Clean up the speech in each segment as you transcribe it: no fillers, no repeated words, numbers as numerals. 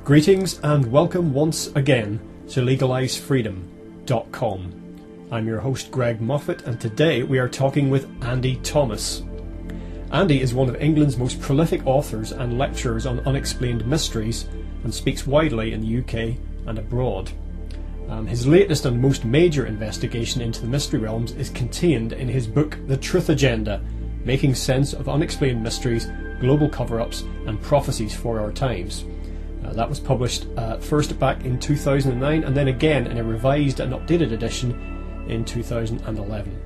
Greetings and welcome once again to legalizefreedom.com. I'm your host Greg Moffat, and today we are talking with Andy Thomas. Andy is one of England's most prolific authors and lecturers on unexplained mysteries and speaks widely in the UK and abroad. His latest and most major investigation into the mystery realms is contained in his book The Truth Agenda, Making Sense of Unexplained Mysteries, Global Cover-Ups and Prophecies for Our Times. That was published first back in 2009 and then again in a revised and updated edition in 2011.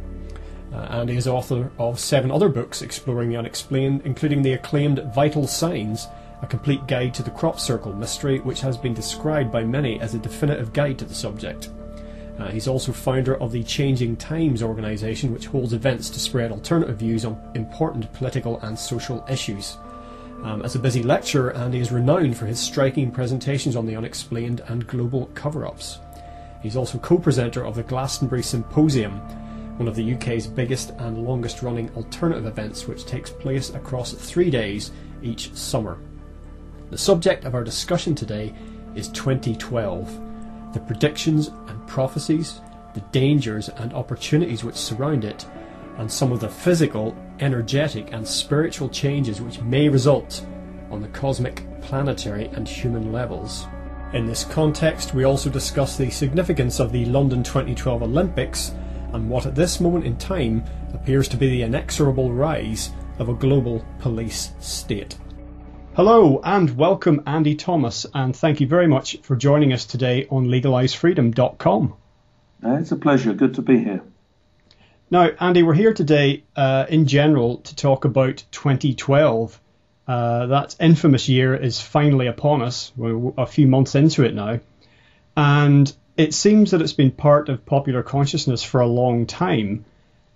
Andy is author of 7 other books exploring the unexplained, including the acclaimed Vital Signs, a complete guide to the crop circle mystery, which has been described by many as a definitive guide to the subject. He's also founder of the Changing Times organisation, which holds events to spread alternative views on important political and social issues. As a busy lecturer, Andy is renowned for his striking presentations on the unexplained and global cover-ups. He's also co-presenter of the Glastonbury Symposium, one of the UK's biggest and longest running alternative events, which takes place across 3 days each summer. The subject of our discussion today is 2012, the predictions and prophecies, the dangers and opportunities which surround it, and some of the physical, energetic and spiritual changes which may result on the cosmic, planetary and human levels. In this context, we also discuss the significance of the London 2012 Olympics and what at this moment in time appears to be the inexorable rise of a global police state. Hello and welcome, Andy Thomas, and thank you very much for joining us today on legalizefreedom.com. It's a pleasure. Good to be here. Now, Andy, we're here today in general to talk about 2012. That infamous year is finally upon us. We're a few months into it now. And it seems that it's been part of popular consciousness for a long time.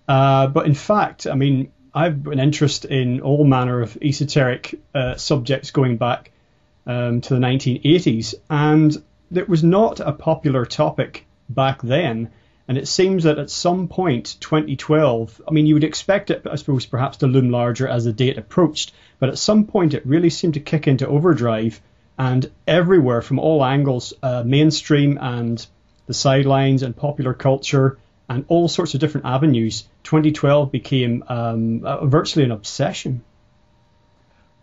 But in fact, I mean, I've an interest in all manner of esoteric subjects going back to the 1980s. And it was not a popular topic back then. And it seems that at some point, 2012, I mean, you would expect it, I suppose, perhaps to loom larger as the date approached. But at some point, it really seemed to kick into overdrive. And everywhere from all angles, mainstream and the sidelines and popular culture and all sorts of different avenues, 2012 became virtually an obsession.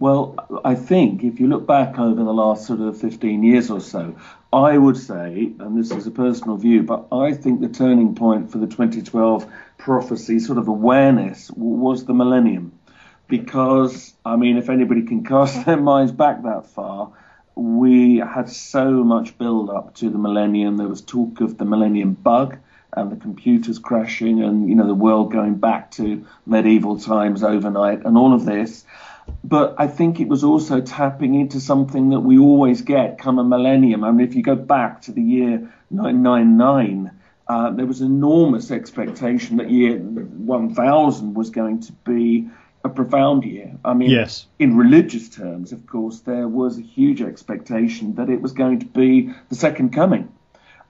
Well, I think if you look back over the last sort of 15 years or so, I would say, and this is a personal view, but I think the turning point for the 2012 prophecy sort of awareness was the millennium. Because, I mean, if anybody can cast their minds back that far, we had so much build up to the millennium. There was talk of the millennium bug and the computers crashing and, you know, the world going back to medieval times overnight and all of this. But I think it was also tapping into something that we always get come a millennium. I mean, if you go back to the year 999, there was enormous expectation that year 1000 was going to be a profound year. I mean, yes. In religious terms, of course, there was a huge expectation that it was going to be the second coming.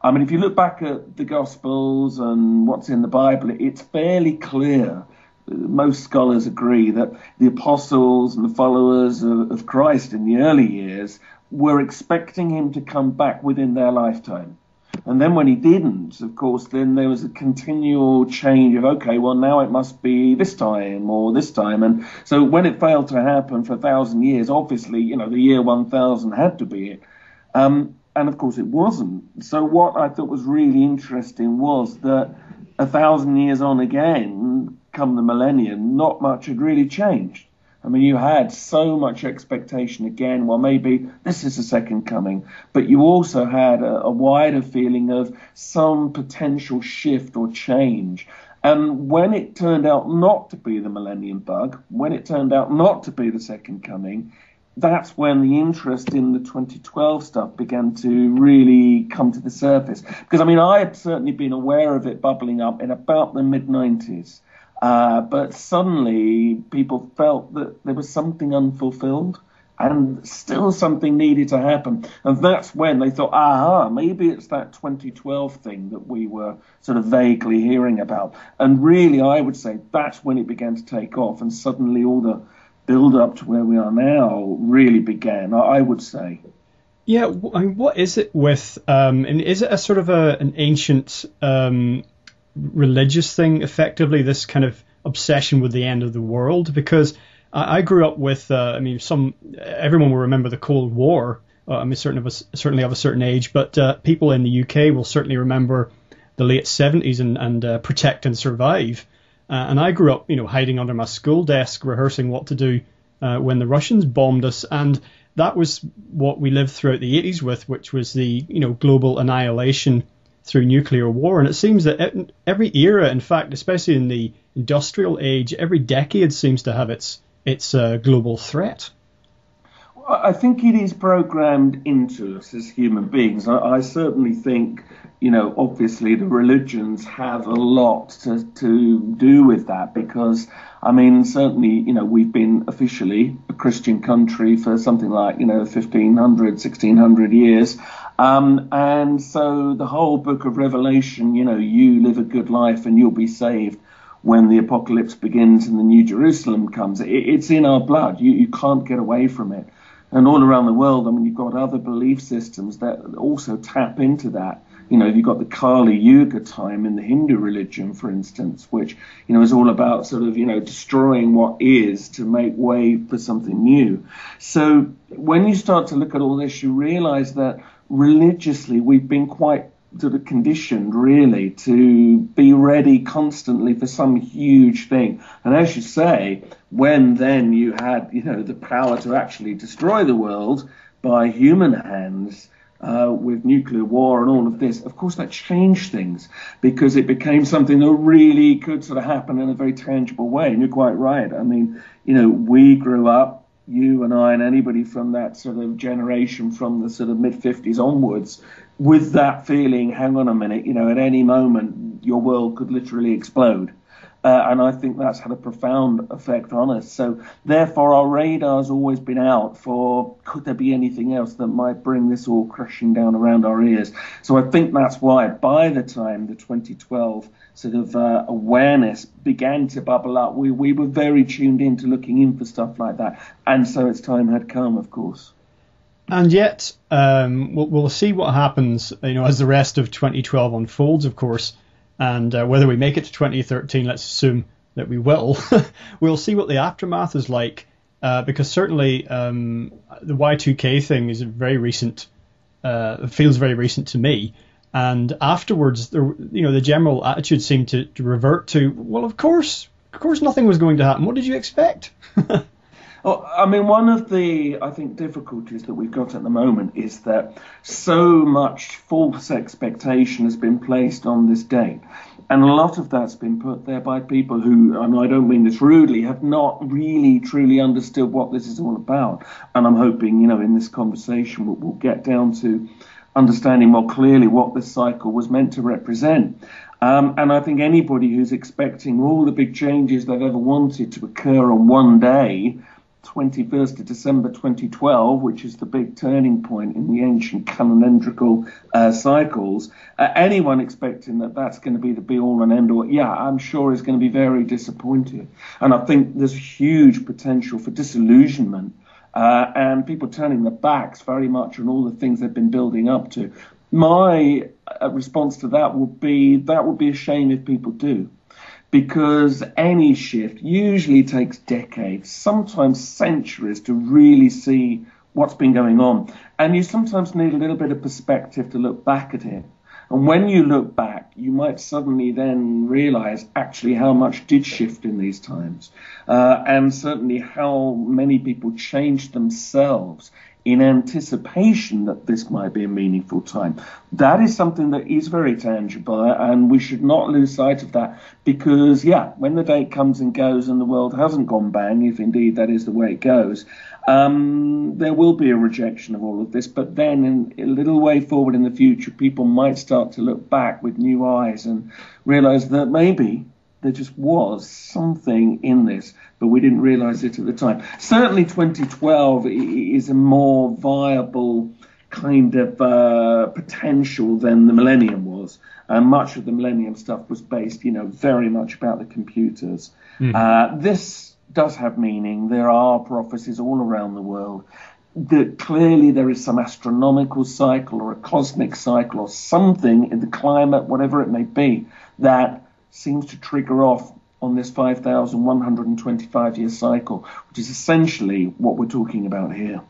I mean, if you look back at the Gospels and what's in the Bible, it's fairly clear. Most scholars agree that the apostles and the followers of Christ in the early years were expecting him to come back within their lifetime. And then when he didn't, of course, then there was a continual change of, okay, well, now it must be this time or this time. And so when it failed to happen for 1,000 years, obviously, you know, the year 1000 had to be it. And of course, it wasn't. So what I thought was really interesting was that 1,000 years on again, come the millennium, not much had really changed. I mean, you had so much expectation again, well, maybe this is the second coming, but you also had a wider feeling of some potential shift or change. And when it turned out not to be the millennium bug, when it turned out not to be the second coming, that's when the interest in the 2012 stuff began to really come to the surface. Because, I mean, I had certainly been aware of it bubbling up in about the mid-90s. But suddenly people felt that there was something unfulfilled and still something needed to happen. And that's when they thought, maybe it's that 2012 thing that we were sort of vaguely hearing about. And really, I would say that's when it began to take off. And suddenly all the build up to where we are now really began, I would say. Yeah, I mean, what is it with, and is it a sort of an ancient religious thing, effectively, this kind of obsession with the end of the world? Because I grew up with, I mean, everyone will remember the Cold War. I mean, certainly of a certain age, but people in the UK will certainly remember the late 70s and Protect and Survive. And I grew up, hiding under my school desk, rehearsing what to do when the Russians bombed us. And that was what we lived throughout the 80s with, which was the, global annihilation through nuclear war. And it seems that every era, in fact, especially in the industrial age, every decade seems to have its global threat. I think it is programmed into us as human beings. I certainly think, obviously the religions have a lot to do with that because, I mean, certainly, we've been officially a Christian country for something like, 1500, 1600 years. And so the whole book of Revelation, you live a good life and you'll be saved when the apocalypse begins and the New Jerusalem comes. It's in our blood. You can't get away from it. And all around the world, I mean, you've got other belief systems that also tap into that. You've got the Kali Yuga time in the Hindu religion, for instance, which, is all about sort of, destroying what is to make way for something new. So when you start to look at all this, you realize that religiously we've been quite sort of conditioned really to be ready constantly for some huge thing. And as you say, when then you had, the power to actually destroy the world by human hands, with nuclear war and all of this, of course that changed things because it became something that really could sort of happen in a very tangible way. And you're quite right. I mean, we grew up, you and I and anybody from that sort of generation from the sort of mid-50s onwards, with that feeling, hang on a minute, at any moment your world could literally explode. And I think that's had a profound effect on us. So therefore, our radar's always been out for, could there be anything else that might bring this all crashing down around our ears? So I think that's why by the time the 2012 sort of awareness began to bubble up, we were very tuned into looking in for stuff like that. And so its time had come, of course. And yet, we'll see what happens, as the rest of 2012 unfolds, of course. And whether we make it to 2013, let's assume that we will, we'll see what the aftermath is like, because certainly the Y2K thing is very recent, feels very recent to me. And afterwards, the general attitude seemed to revert to, well, of course nothing was going to happen. What did you expect? Well, I mean, one of the, I think, difficulties that we've got at the moment is that so much false expectation has been placed on this date. And a lot of that's been put there by people who, and I don't mean this rudely, have not really truly understood what this is all about. And I'm hoping, in this conversation we'll get down to understanding more clearly what this cycle was meant to represent. And I think anybody who's expecting all the big changes they've ever wanted to occur on one day, 21st of December 2012, which is the big turning point in the ancient calendrical cycles, anyone expecting that that's going to be the be-all and end-all, I'm sure is going to be very disappointed. And I think there's huge potential for disillusionment and people turning their backs very much on all the things they've been building up to. My response to that would be a shame if people do. Because any shift usually takes decades, sometimes centuries, to really see what's been going on. And you sometimes need a little bit of perspective to look back at it. And when you look back, you might suddenly then realize actually how much did shift in these times. And certainly how many people changed themselves in anticipation that this might be a meaningful time. That is something that is very tangible, and we should not lose sight of that because, when the date comes and goes and the world hasn't gone bang, if indeed that is the way it goes, there will be a rejection of all of this. But then in a little way forward in the future, people might start to look back with new eyes and realize that maybe there just was something in this, but we didn't realize it at the time. Certainly 2012 is a more viable kind of potential than the millennium was. And much of the millennium stuff was based, very much about the computers. Mm. This does have meaning. There are prophecies all around the world. that clearly there is some astronomical cycle or a cosmic cycle or something in the climate, whatever it may be, that seems to trigger off on this 5,125-year cycle, which is essentially what we're talking about here.